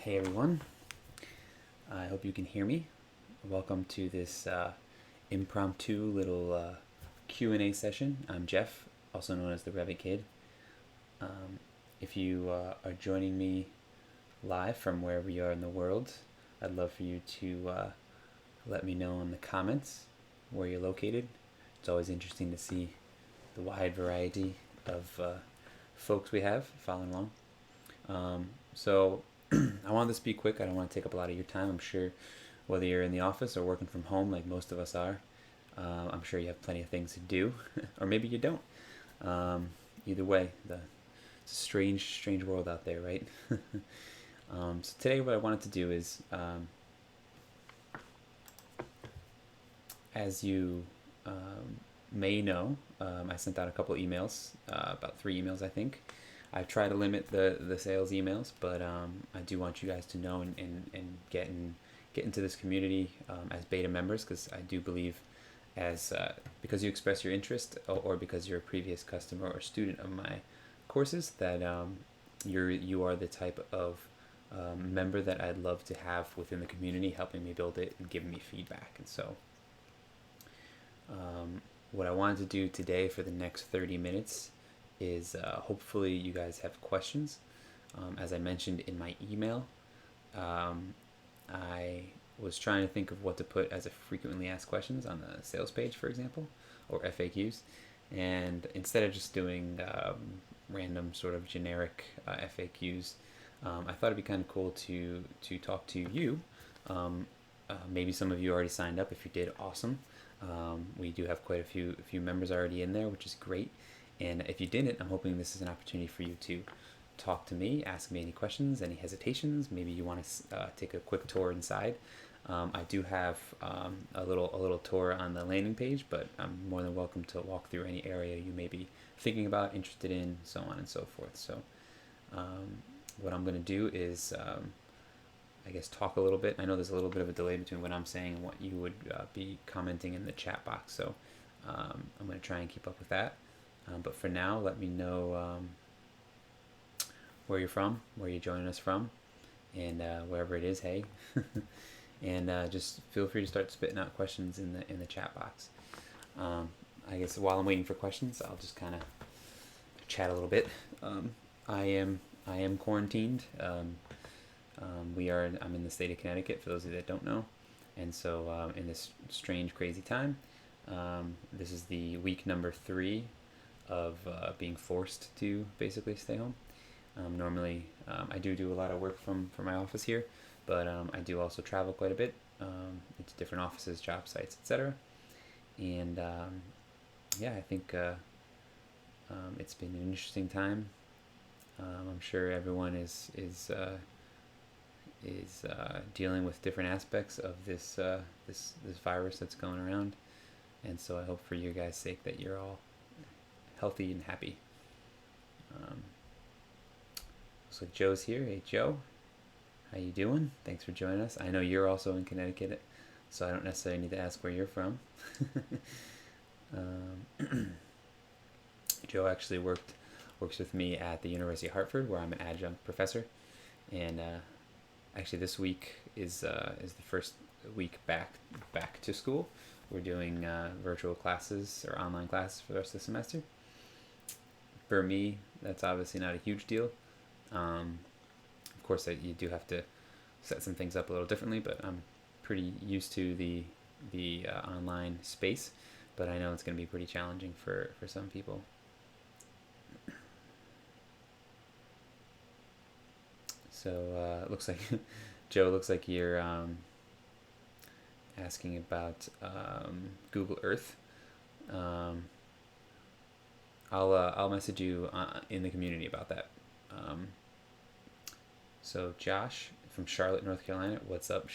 Hey everyone, I hope you can hear me. Welcome to this impromptu little Q&A session. I'm Jeff, also known as the Revit Kid. If you are joining me live from wherever you are in the world, I'd love for you to let me know in the comments where you're located. It's always interesting to see the wide variety of folks we have following along. So I want this to be quick. I don't want to take up a lot of your time. I'm sure whether you're in the office or working from home like most of us are, I'm sure you have plenty of things to do, or maybe you don't. Either way, it's a strange world out there, right? So today what I wanted to do is, as you may know, I sent out a couple emails, about 3 emails I think. I try to limit the sales emails, but I do want you guys to know and get into this community as beta members, because I do believe because you express your interest, or because you're a previous customer or student of my courses, that you are the type of member that I'd love to have within the community, helping me build it and giving me feedback. And so what I wanted to do today for the next 30 minutes is hopefully you guys have questions. As I mentioned in my email, I was trying to think of what to put as a frequently asked questions on the sales page, for example, or FAQs. And instead of just doing random sort of generic FAQs, I thought it'd be kind of cool to talk to you. Maybe some of you already signed up. If you did, awesome. We do have quite a few members already in there, which is great. And if you didn't, I'm hoping this is an opportunity for you to talk to me, ask me any questions, any hesitations. Maybe you want to take a quick tour inside. I do have a little tour on the landing page, but I'm more than welcome to walk through any area you may be thinking about, interested in, so on and so forth. So what I'm going to do is, I guess, talk a little bit. I know there's a little bit of a delay between what I'm saying and what you would be commenting in the chat box. So I'm going to try and keep up with that. But for now, let me know where you're from, where you're joining us from, and wherever it is, hey. And just feel free to start spitting out questions in the chat box. I guess while I'm waiting for questions, I'll just kind of chat a little bit. I am quarantined. I'm in the state of Connecticut, for those of you that don't know, and so in this strange, crazy time, this is the week number 3 of being forced to basically stay home. Normally, I do a lot of work from my office here, but I do also travel quite a bit into different offices, job sites, etc. And yeah, I think it's been an interesting time. I'm sure everyone is dealing with different aspects of this virus that's going around, and so I hope for your guys' sake that you're all healthy and happy. So Joe's here. Hey Joe, how you doing? Thanks for joining us. I know you're also in Connecticut, so I don't necessarily need to ask where you're from. Joe actually works with me at the University of Hartford, where I'm an adjunct professor, and actually this week is the first week back to school. We're doing virtual classes or online classes for the rest of the semester. For me, that's obviously not a huge deal. Of course, you do have to set some things up a little differently, but I'm pretty used to the online space. But I know it's going to be pretty challenging for some people. So it looks like Joe, looks like you're asking about Google Earth. I'll message you in the community about that. So Josh from Charlotte, North Carolina. What's up,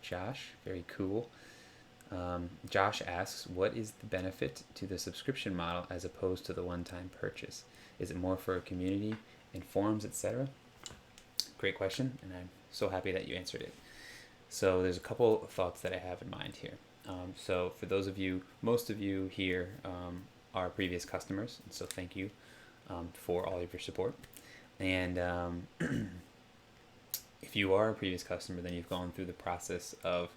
Josh? Very cool. Josh asks, what is the benefit to the subscription model as opposed to the one-time purchase? Is it more for a community and forums, etc.? Great question, and I'm so happy that you answered it. So there's a couple of thoughts that I have in mind here. So for those of you, most of you here are previous customers, and so thank you for all of your support. And If you are a previous customer, then you've gone through the process of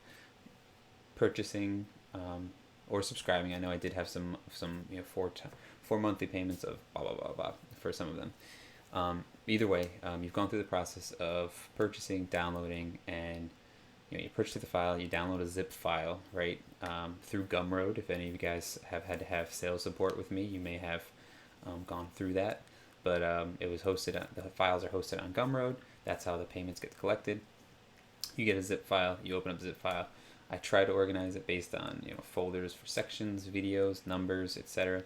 purchasing or subscribing. I know I did have some four monthly payments of blah blah blah blah for some of them. Either way, you've gone through the process of purchasing, downloading, and you purchase the file, you download a zip file, right? Through Gumroad. If any of you guys have had to have sales support with me, you may have gone through that. But it was hosted. The files are hosted on Gumroad. That's how the payments get collected. You get a zip file. You open up the zip file. I try to organize it based on folders for sections, videos, numbers, etc.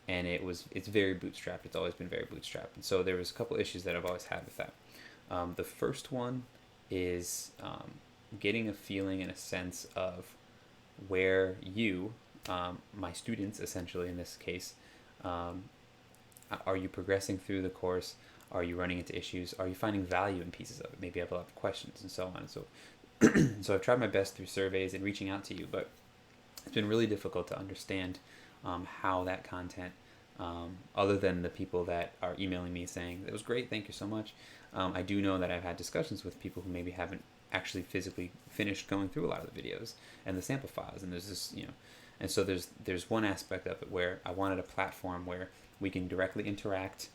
And it's very bootstrapped. It's always been very bootstrapped. And so there was a couple issues that I've always had with that. The first one is getting a feeling and a sense of where you, my students essentially in this case, are you progressing through the course? Are you running into issues? Are you finding value in pieces of it? Maybe you have a lot of questions and so on. And so, so I've tried my best through surveys and reaching out to you, but it's been really difficult to understand how that content, other than the people that are emailing me saying, it was great, thank you so much. I do know that I've had discussions with people who maybe haven't actually physically finished going through a lot of the videos and the sample files. And there's this, and so there's one aspect of it where I wanted a platform where we can directly interact.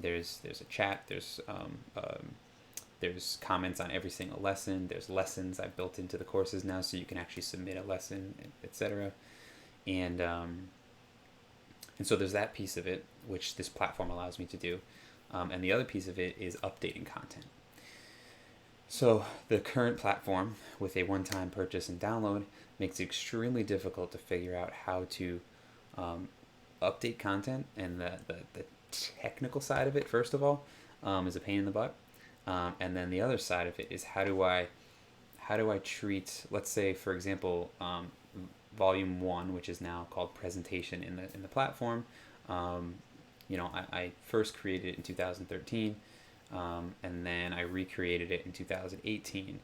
There's a chat, there's comments on every single lesson. There's lessons I've built into the courses now, so you can actually submit a lesson, etc. And so there's that piece of it, which this platform allows me to do. And the other piece of it is updating content. So the current platform, with a one-time purchase and download, makes it extremely difficult to figure out how to update content, and the technical side of it, first of all, is a pain in the butt. And then the other side of it is how do I treat, let's say, for example, volume 1, which is now called presentation in the platform. I first created it in 2013, and then I recreated it in 2018.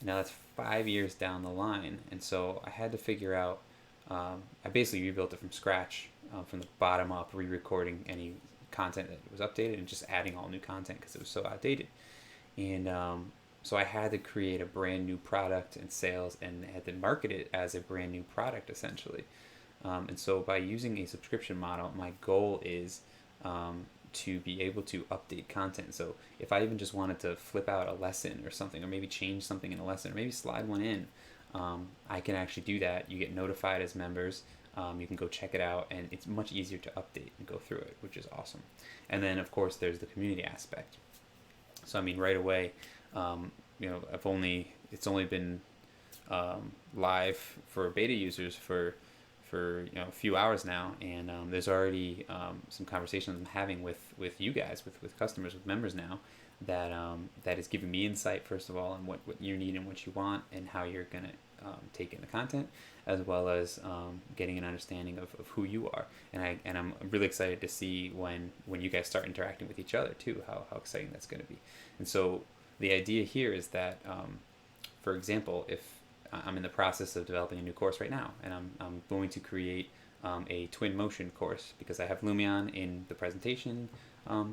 Now that's 5 years down the line, and so I had to figure out. I basically rebuilt it from scratch, from the bottom up, re-recording any content that was updated and just adding all new content because it was so outdated. And so I had to create a brand new product and sales, and had to market it as a brand new product essentially. And so by using a subscription model, my goal is to be able to update content. So if I even just wanted to flip out a lesson or something, or maybe change something in a lesson, or maybe slide one in, I can actually do that. You get notified as members. You can go check it out, and it's much easier to update and go through it, which is awesome. And then of course there's the community aspect. So I mean, right away, it's only been live for beta users for a few hours now, and there's already some conversations I'm having with you guys, with customers, with members now, that is giving me insight, first of all, on what you need and what you want, and how you're gonna take in the content, as well as getting an understanding of who you are. And I'm really excited to see when you guys start interacting with each other too, how exciting that's going to be. And so the idea here is that, for example, if I'm in the process of developing a new course right now, and I'm going to create a twin motion course, because I have Lumion in the presentation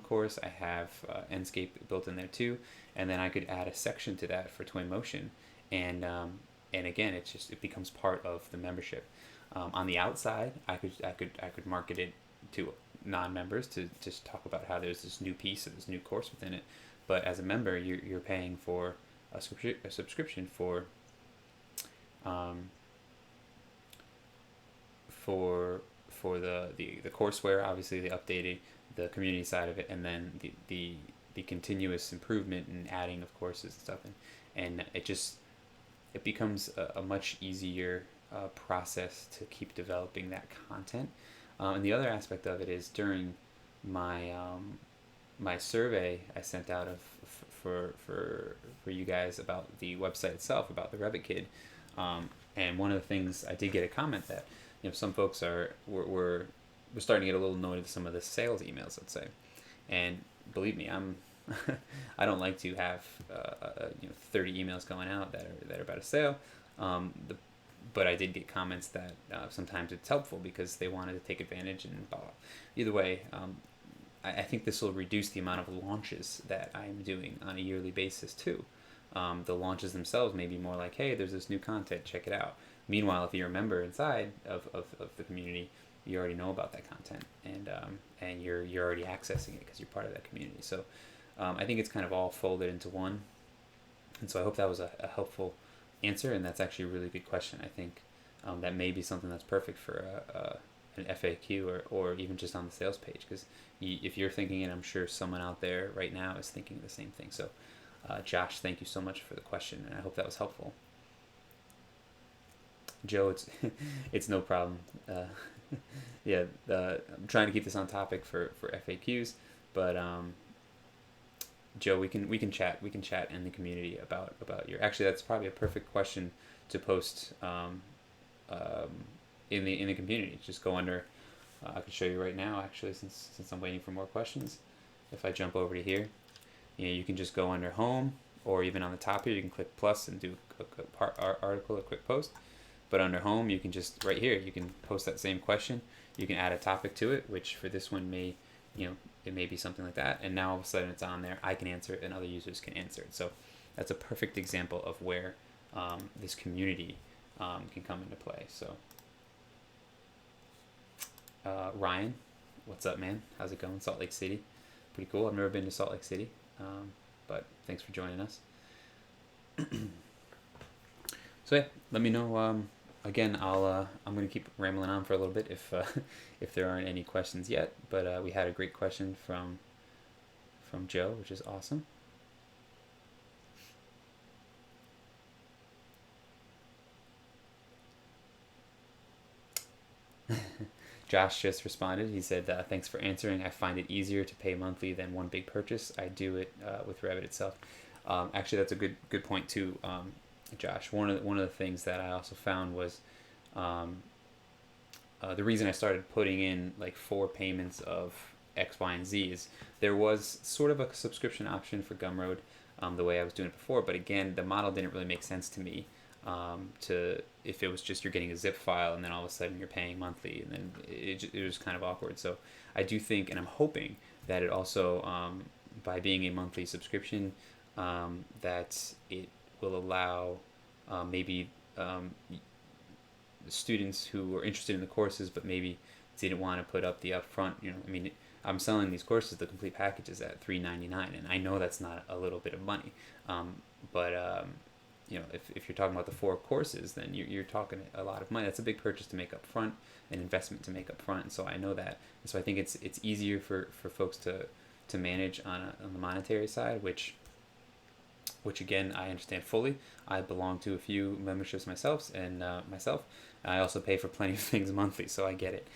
course. I have Enscape built in there too, and then I could add a section to that for twin motion, and again, it becomes part of the membership. On the outside, I could market it to non-members to just talk about how there's this new piece of this new course within it. But as a member, you're paying for a subscription for the courseware, obviously the updating, the community side of it, and then the continuous improvement and adding of courses and stuff, and it becomes a much easier process to keep developing that content. And the other aspect of it is, during my survey I sent out for you guys about the website itself, about the Revit Kid, and one of the things I did get a comment that some folks were starting to get a little annoyed with some of the sales emails, let's say. And believe me, I don't like to have 30 emails going out that are about a sale, but I did get comments that sometimes it's helpful because they wanted to take advantage, and blah, blah. Either way, I think this will reduce the amount of launches that I'm doing on a yearly basis too, the launches themselves may be more like, hey, there's this new content, check it out. Meanwhile, if you're a member inside of the community, you already know about that content, and you're already accessing it because you're part of that community. So I think it's kind of all folded into one, and so I hope that was a helpful answer, and that's actually a really good question. I think that may be something that's perfect for an FAQ or even just on the sales page, because if you're thinking it, I'm sure someone out there right now is thinking the same thing. So Josh, thank you so much for the question, and I hope that was helpful. Joe, it's no problem. Yeah, I'm trying to keep this on topic for FAQs, but Joe, we can chat in the community about your. Actually, that's probably a perfect question to post in the community. Just go under. I can show you right now, actually, since I'm waiting for more questions. If I jump over to here, you can just go under home, or even on the top here, you can click plus and do a article, a quick post. But under home, you can just, right here, you can post that same question. You can add a topic to it, which for this one may, it may be something like that. And now all of a sudden it's on there. I can answer it and other users can answer it. So that's a perfect example of where this community can come into play. So Ryan, what's up, man? How's it going? Salt Lake City. Pretty cool. I've never been to Salt Lake City, but thanks for joining us. So yeah, let me know. Again, I'm gonna keep rambling on for a little bit if there aren't any questions yet. But we had a great question from Joe, which is awesome. Josh just responded. He said, "Thanks for answering. I find it easier to pay monthly than one big purchase. I do it with Revit itself." Actually, that's a good point too. Josh, one of the things that I also found was the reason I started putting in like 4 payments of X, Y, and Z is there was sort of a subscription option for Gumroad the way I was doing it before, but again, the model didn't really make sense to me. If it was just you're getting a zip file and then all of a sudden you're paying monthly, and then it was kind of awkward. So I do think, and I'm hoping that it also by being a monthly subscription, that it will allow maybe students who are interested in the courses but maybe didn't want to put up the upfront. I mean, I'm selling these courses, the complete packages, at $3.99, and I know that's not a little bit of money, but if you're talking about the 4 courses, then you're talking a lot of money. That's a big purchase to make up front, an investment to make up front, and so I know that. And so I think it's easier for folks to manage on the monetary side, which again, I understand fully. I belong to a few memberships myself, and I also pay for plenty of things monthly, so I get it.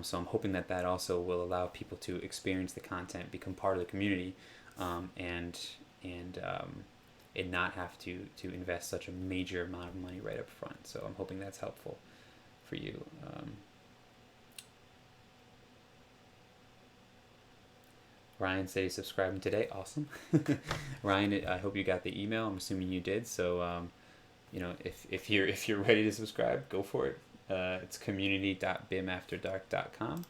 So I'm hoping that also will allow people to experience the content, become part of the community, and not have to invest such a major amount of money right up front. So I'm hoping that's helpful for you. Ryan said he's subscribing today. Awesome. Ryan, I hope you got the email. I'm assuming you did. So, if you're ready to subscribe, go for it. It's community.bimafterdark.com.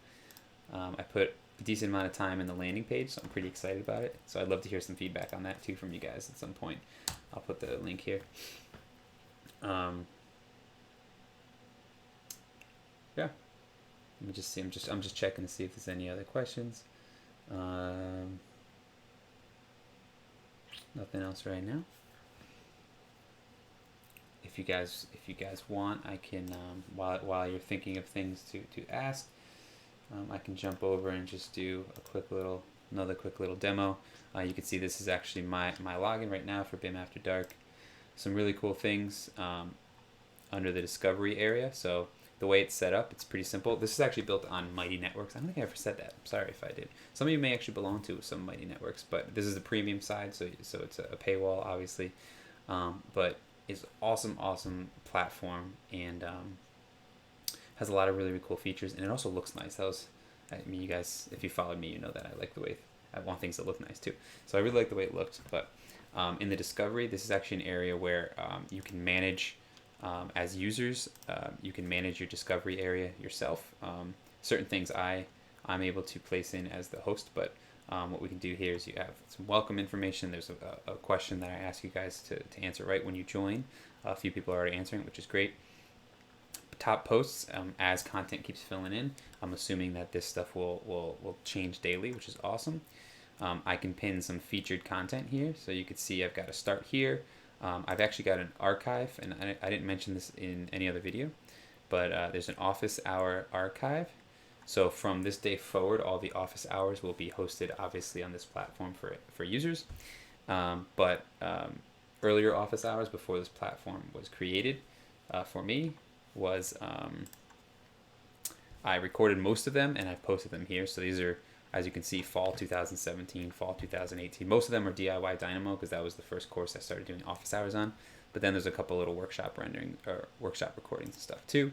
I put a decent amount of time in the landing page, so I'm pretty excited about it. So I'd love to hear some feedback on that too from you guys at some point. I'll put the link here. Yeah. Let me just see. I'm just checking to see if there's any other questions. Nothing else right now. If you guys want, I can while you're thinking of things to ask, I can jump over and just do another quick little demo. You can see this is actually my login right now for BIM After Dark. Some really cool things under the discovery area. So the way it's set up, it's pretty simple. This is actually built on Mighty Networks. I don't think I ever said that. I'm sorry if I did. Some of you may actually belong to some Mighty Networks, but this is the premium side, so it's a paywall, obviously. But it's awesome platform, and has a lot of really cool features, and it also looks nice. You guys, if you followed me, you know that I like the way I want things that look nice too. So I really like the way it looked. But in the discovery, this is actually an area where you can manage. As users, you can manage your discovery area yourself. Certain things I I'm able to place in as the host, but what we can do here is you have some welcome information. There's a question that I ask you guys to answer right when you join. A few people are already answering, which is great. Top posts, as content keeps filling in, I'm assuming that this stuff will change daily, which is awesome. I can pin some featured content here, so you can see I've got a start here. I've actually got an archive, and I didn't mention this in any other video, but there's an office hour archive. So from this day forward, all the office hours will be hosted, obviously, on this platform for users. But earlier office hours, before this platform was created for me, was I recorded most of them and I posted them here. So these are, as you can see, fall 2017, fall 2018. Most of them are DIY Dynamo because that was the first course I started doing office hours on. But then there's a couple little workshop rendering or workshop recordings and stuff too.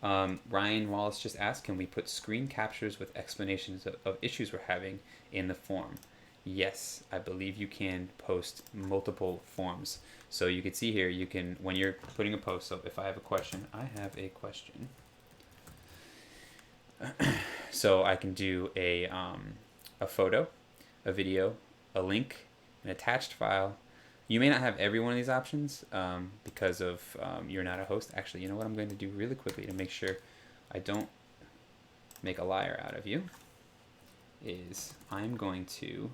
Ryan Wallace just asked, can we put screen captures with explanations of issues we're having in the form? Yes, I believe you can post multiple forms. So you can see here, you can, when you're putting a post, so if I have a question, so I can do a photo, a video, a link, an attached file. You may not have every one of these options because of you're not a host. Actually, you know what I'm going to do really quickly to make sure I don't make a liar out of you is I'm going to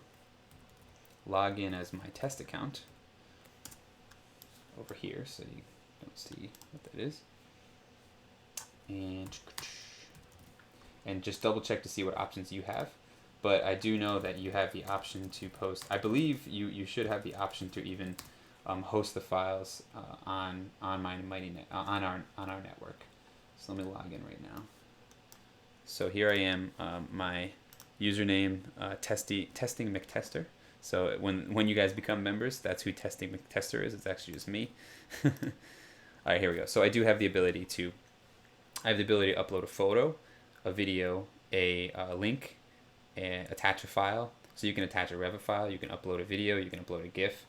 log in as my test account over here so you don't see what that is. And just double check to see what options you have. But I do know that you have the option to post. I believe you should have the option to even host the files on my mighty net, on our network. So let me log in right now. So here I am, my username Testing McTester. So when you guys become members, that's who Testing McTester is. It's actually just me. All right, here we go. So I do have the ability to upload a photo, a video, a link, and attach a file. So you can attach a Revit file, you can upload a video, you can upload a GIF,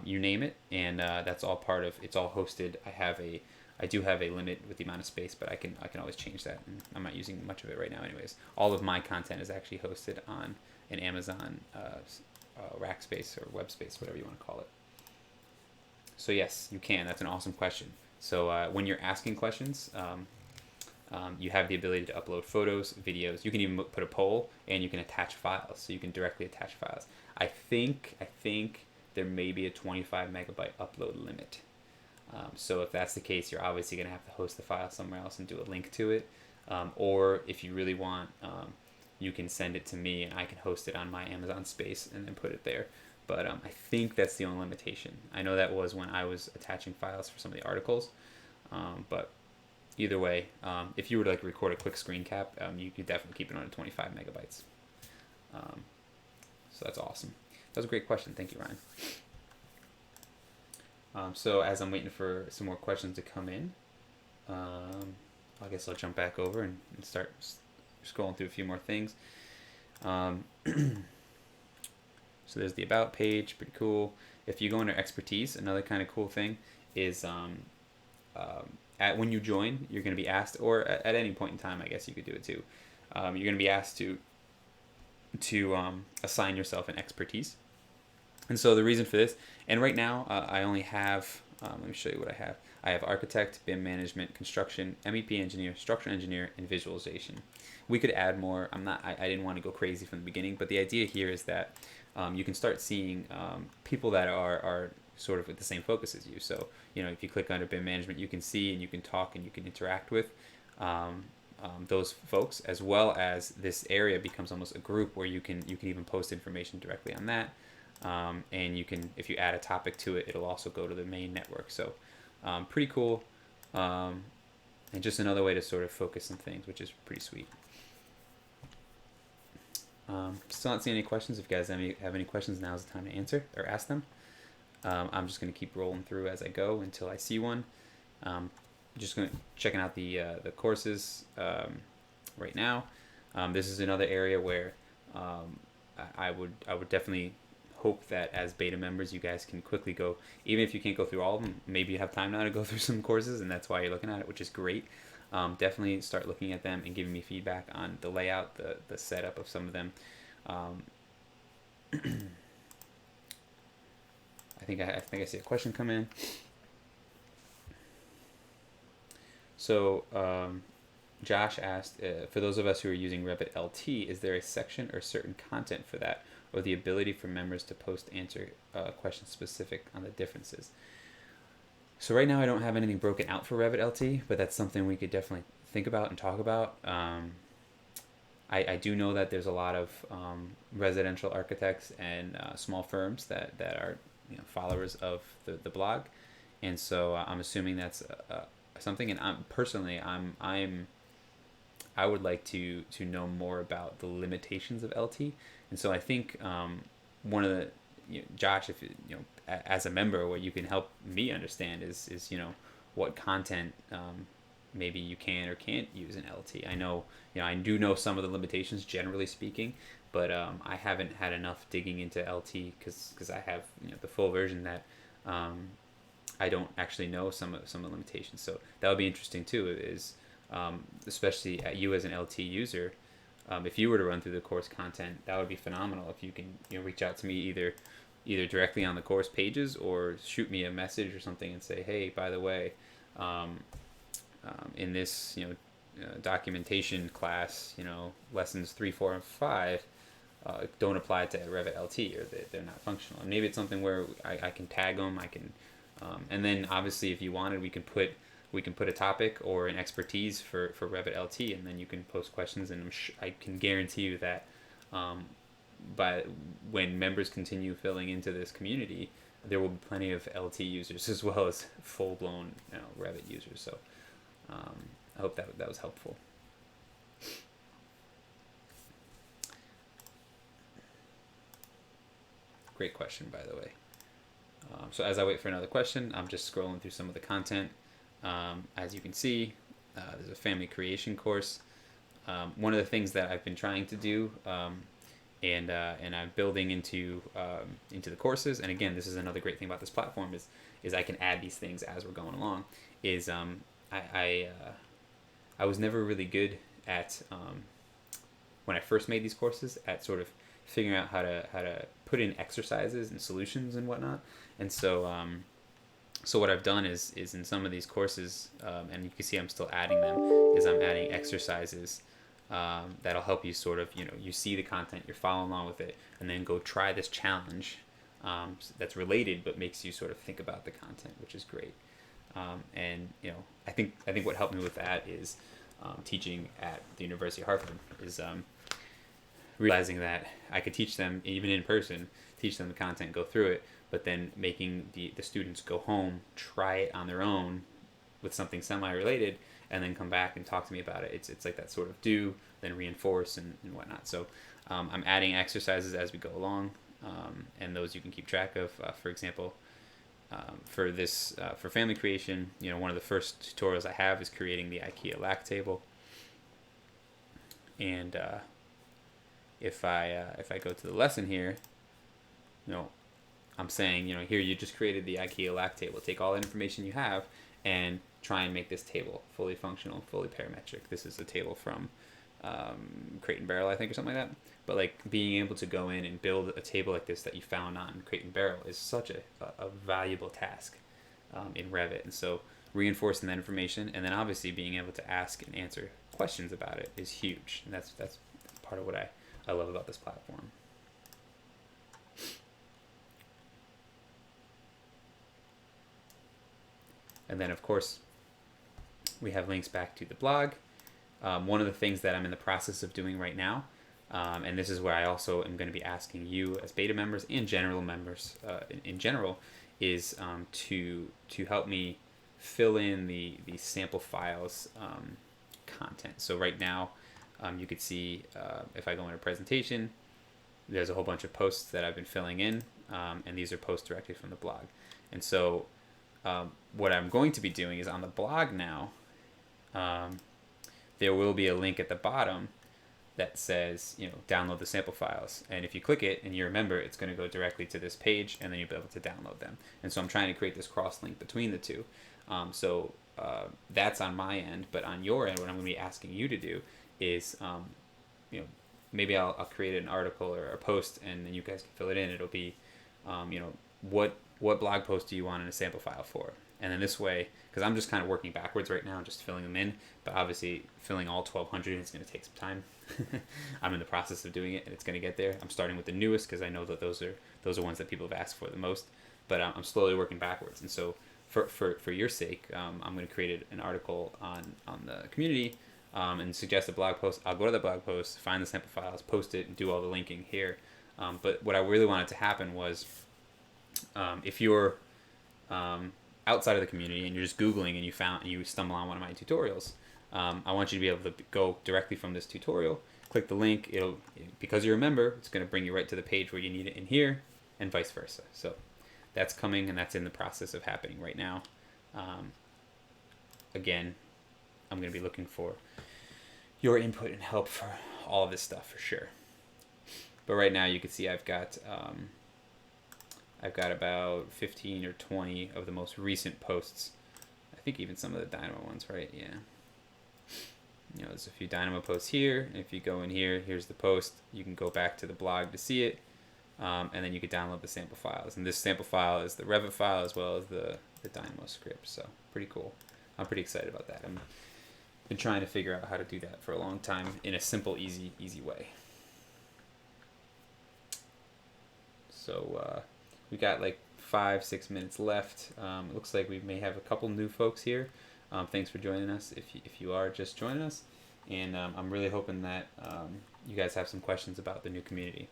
you name it, and that's all part of. It's all hosted. I do have a limit with the amount of space, but I can always change that. And I'm not using much of it right now, anyways. All of my content is actually hosted on an Amazon rack space or web space, whatever you want to call it. So yes, you can. That's an awesome question. So when you're asking questions, you have the ability to upload photos, videos. You can even put a poll, and you can attach files. So you can directly attach files. I think there may be a 25 megabyte upload limit. So if that's the case, you're obviously going to have to host the file somewhere else and do a link to it. Or if you really want, you can send it to me, and I can host it on my Amazon space and then put it there. But I think that's the only limitation. I know that was when I was attaching files for some of the articles. But either way, if you were to like record a quick screen cap, you could definitely keep it on 25 megabytes. So that's awesome. That was a great question. Thank you, Ryan. So as I'm waiting for some more questions to come in, I guess I'll jump back over and start scrolling through a few more things. So there's the About page, pretty cool. If you go under Expertise, another kind of cool thing is when you join, you're going to be asked, or at any point in time, I guess you could do it too. You're going to be asked to assign yourself an expertise. And so the reason for this, and right now I only have, let me show you what I have. I have architect, BIM management, construction, MEP engineer, structural engineer, and visualization. We could add more. I didn't want to go crazy from the beginning, but the idea here is that you can start seeing people that are sort of with the same focus as you. So, if you click under BIM management, you can see and you can talk and you can interact with those folks, as well as this area becomes almost a group where you can even post information directly on that. And you can, if you add a topic to it, it'll also go to the main network. So pretty cool. And just another way to sort of focus on things, which is pretty sweet. Still not seeing any questions. If you guys have any questions, now's the time to answer or ask them. I'm just going to keep rolling through as I go until I see one. Just going to checking out the courses right now. This is another area where I would definitely hope that as beta members you guys can quickly go, even if you can't go through all of them, maybe you have time now to go through some courses, and that's why you're looking at it, which is great. definitely start looking at them and giving me feedback on the layout, the setup of some of them. I think I see a question come in. So Josh asked, for those of us who are using Revit LT, is there a section or certain content for that, or the ability for members to post answer questions specific on the differences? So right now I don't have anything broken out for Revit LT, but that's something we could definitely think about and talk about. I do know that there's a lot of residential architects and small firms that are followers of the blog, and so I'm assuming that's something. And I would like to know more about the limitations of LT, and so I think one of the Josh, if as a member, what you can help me understand is what content maybe you can or can't use in LT. I know I do know some of the limitations generally speaking, but I haven't had enough digging into LT because I have the full version that I don't actually know some of the limitations. So that would be interesting too. Is especially at you as an LT user, if you were to run through the course content, that would be phenomenal. If you can reach out to me either directly on the course pages or shoot me a message or something and say, hey, by the way, in this documentation class, lessons 3, 4, and 5 don't apply to Revit LT, or they're not functional. And maybe it's something where I can tag them. I can, and then obviously if you wanted, we can put a topic or an expertise for Revit LT, and then you can post questions. And I can guarantee you that by when members continue filling into this community, there will be plenty of LT users as well as full-blown Revit users. So I hope that was helpful. Great question, by the way. So as I wait for another question, I'm just scrolling through some of the content. As you can see, there's a family creation course. One of the things that I've been trying to do, and I'm building into the courses. And again, this is another great thing about this platform is I can add these things as we're going along. Is I was never really good at when I first made these courses at sort of figuring out how to put in exercises and solutions and whatnot. And so so what I've done is in some of these courses, and you can see I'm still adding them, is I'm adding exercises that'll help you sort of, you see the content, you're following along with it, and then go try this challenge that's related but makes you sort of think about the content, which is great. And I think what helped me with that is teaching at the University of Hartford is realizing that I could teach them even in person, teach them the content, go through it, but then making the students go home, try it on their own with something semi-related, and then come back and talk to me about it. It's like that sort of do, then reinforce and whatnot. So I'm adding exercises as we go along, and those you can keep track of. For example, for family creation, one of the first tutorials I have is creating the IKEA LAC table. And if I go to the lesson here, I'm saying, here you just created the IKEA LAC table. Take all the information you have and try and make this table fully functional, fully parametric. This is a table from Crate and Barrel, I think, or something like that. But like being able to go in and build a table like this that you found on Crate and Barrel is such a valuable task in Revit. And so reinforcing that information, and then obviously being able to ask and answer questions about it is huge. And that's part of what I love about this platform. And then, of course, we have links back to the blog. One of the things that I'm in the process of doing right now, and this is where I also am going to be asking you as beta members and general members in general, is to help me fill in the sample files content. So right now, you could see if I go into presentation, there's a whole bunch of posts that I've been filling in, and these are posts directly from the blog. And so what I'm going to be doing is on the blog now, there will be a link at the bottom that says, download the sample files. And if you click it and you remember, it's going to go directly to this page, and then you'll be able to download them. And so I'm trying to create this cross link between the two. So that's on my end. But on your end, what I'm going to be asking you to do is, you know, maybe I'll create an article or a post, and then you guys can fill it in. It'll be, you know, what blog post do you want in a sample file for? And then this way, because I'm just kind of working backwards right now, just filling them in. But obviously, filling all 1,200 is going to take some time. I'm in the process of doing it, and it's going to get there. I'm starting with the newest because I know that those are ones that people have asked for the most. But I'm slowly working backwards, and so for your sake, I'm going to create an article on the community and suggest a blog post. I'll go to the blog post, find the sample files, post it, and do all the linking here. But what I really wanted to happen was, if you're outside of the community and you're just Googling and you stumble on one of my tutorials, I want you to be able to go directly from this tutorial, click the link. Because you're a member, it's going to bring you right to the page where you need it in here, and vice versa. So that's coming, and that's in the process of happening right now. Again, I'm going to be looking for your input and help for all of this stuff for sure. But right now you can see I've got about 15 or 20 of the most recent posts. I think even some of the Dynamo ones, right? Yeah. You know, there's a few Dynamo posts here. And if you go in here, here's the post. You can go back to the blog to see it. And then you can download the sample files. And this sample file is the Revit file as well as the Dynamo script. So pretty cool. I'm pretty excited about that. I've been trying to figure out how to do that for a long time in a simple, easy way. So we got like 5-6 minutes left. It looks like we may have a couple new folks here. Thanks for joining us if you are just joining us. And I'm really hoping that you guys have some questions about the new community.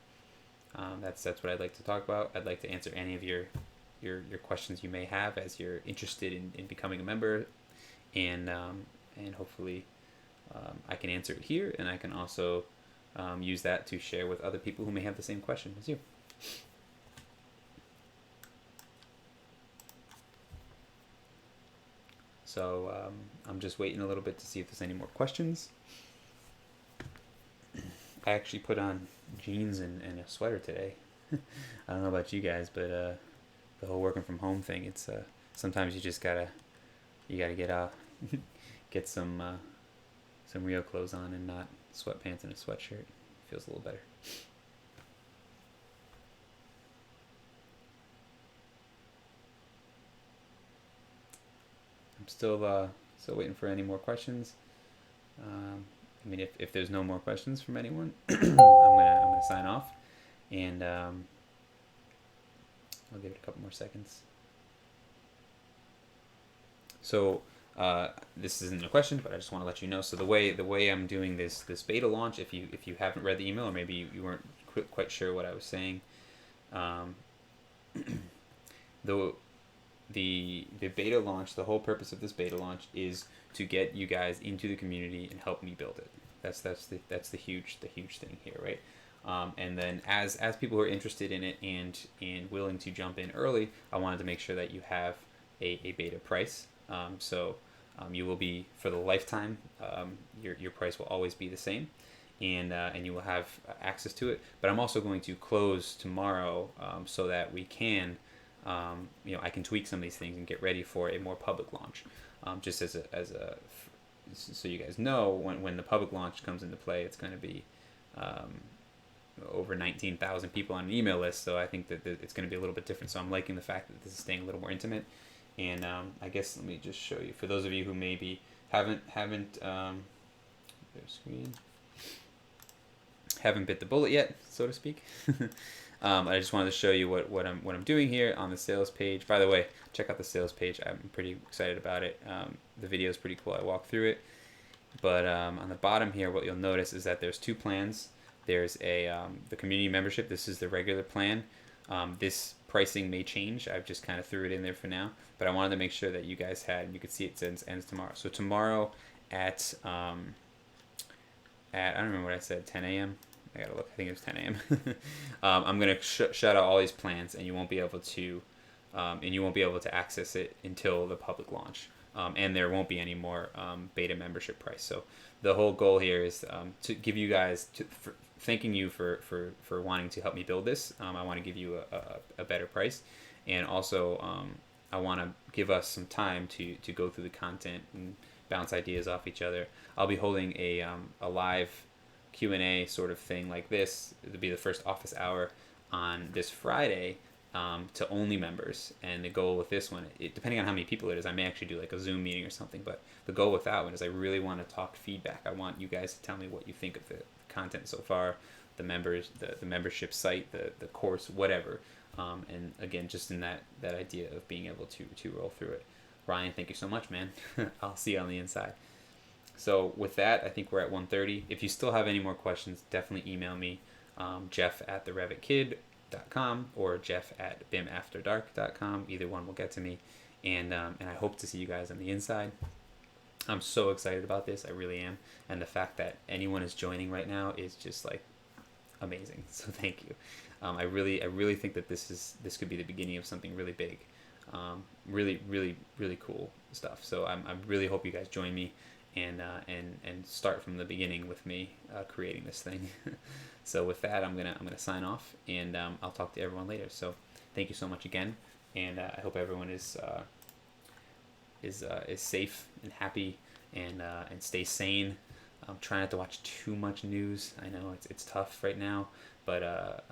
That's what I'd like to talk about. I'd like to answer any of your questions you may have as you're interested in becoming a member, and hopefully I can answer it here, and I can also use that to share with other people who may have the same question as you. So I'm just waiting a little bit to see if there's any more questions. I actually put on jeans and a sweater today. I don't know about you guys, but the whole working from home thing, it's sometimes you just gotta get out, get some real clothes on and not sweatpants and a sweatshirt. Feels a little better. I'm still waiting for any more questions. I mean, if there's no more questions from anyone, I'm gonna sign off, and I'll give it a couple more seconds. So this isn't a question, but I just want to let you know. So the way I'm doing this beta launch, if you haven't read the email, or maybe you weren't quite sure what I was saying, the beta launch, the whole purpose of this beta launch is to get you guys into the community and help me build it. That's the huge thing here, right? And then as people who are interested in it and willing to jump in early, I wanted to make sure that you have a beta price. So you will be, for the lifetime, your price will always be the same, and you will have access to it. But I'm also going to close tomorrow so that we can, I can tweak some of these things and get ready for a more public launch. Just as a so you guys know, when the public launch comes into play, it's going to be over 19,000 people on an email list. So I think that it's going to be a little bit different. So I'm liking the fact that this is staying a little more intimate. And I guess let me just show you, for those of you who maybe haven't bit the bullet yet, so to speak. I just wanted to show you what I'm doing here on the sales page. By the way, check out the sales page. I'm pretty excited about it. The video is pretty cool. I walk through it. But on the bottom here, what you'll notice is that there's two plans. There's the community membership. This is the regular plan. This pricing may change. I've just kind of threw it in there for now. But I wanted to make sure that you guys you could see it ends tomorrow. So tomorrow at I don't remember what I said, 10 a.m. I gotta look. I think it was 10 a.m. I'm gonna shut out all these plans, and you won't be able to access it until the public launch. And there won't be any more beta membership price. So the whole goal here is to give you guys, thanking you for wanting to help me build this. I want to give you a better price, and also I want to give us some time to go through the content and bounce ideas off each other. I'll be holding a live Q&A sort of thing like this. It'll be the first office hour on this Friday, to only members. And the goal with this one, depending on how many people it is, I may actually do like a Zoom meeting or something. But the goal with that one is I really want to talk feedback. I want you guys to tell me what you think of the content so far, the members, the membership site, the course, whatever. And again, just in that idea of being able to roll through it. Ryan, thank you so much, man. I'll see you on the inside. So with that, I think we're at 1:30. If you still have any more questions, definitely email me, Jeff at the RevitKid.com or Jeff at BIMAfterdark.com. Either one will get to me. And I hope to see you guys on the inside. I'm so excited about this. I really am. And the fact that anyone is joining right now is just like amazing. So thank you. I really think that this could be the beginning of something really big. Really cool stuff. So I really hope you guys join me and start from the beginning with me creating this thing. So with that, I'm gonna sign off, and I'll talk to everyone later. So thank you so much again, and I hope everyone is safe and happy, and stay sane. Try not to watch too much news. I know it's tough right now, but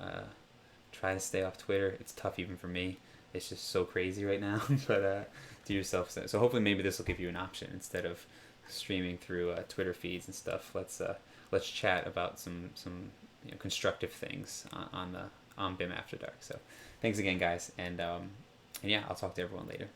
try to stay off Twitter. It's tough even for me. It's just so crazy right now. But do yourself so hopefully maybe this will give you an option instead of streaming through Twitter feeds and stuff. Let's chat about some constructive things on BIM After Dark. So thanks again, guys, and yeah, I'll talk to everyone later.